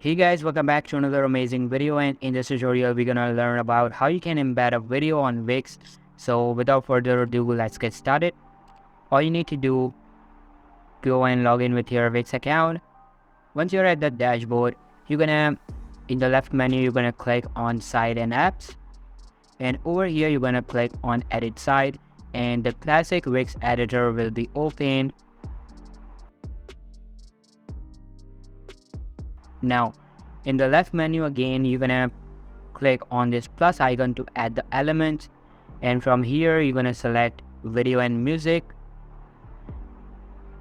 Hey guys, welcome back to another amazing video, and in this tutorial we're gonna learn about how you can embed a video on Wix. So without further ado, let's get started. All you need to do, go and log in with your Wix account. Once you're at the dashboard, you're gonna, in the left menu, you're gonna click on Site and Apps, and over here you're gonna click on Edit Site, and the classic Wix editor will be opened. Now, in the left menu again, you're gonna click on this plus icon to add the elements, and from here you're gonna select video and music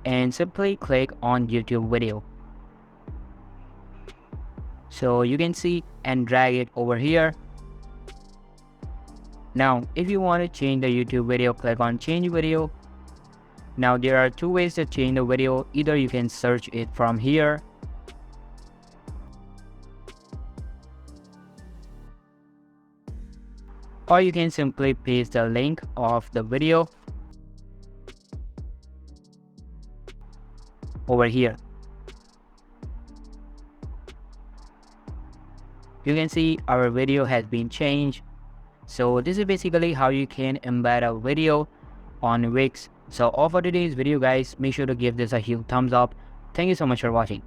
and simply click on YouTube video. So you can see and drag it over here. Now, if you want to change the YouTube video, click on change video. Now there are two ways to change the video. Either you can search it from here, or you can simply paste the link of the video over here. You can see our video has been changed. So this is basically how you can embed a video on Wix. So all for today's video guys, make sure to give this a huge thumbs up. Thank you so much for watching.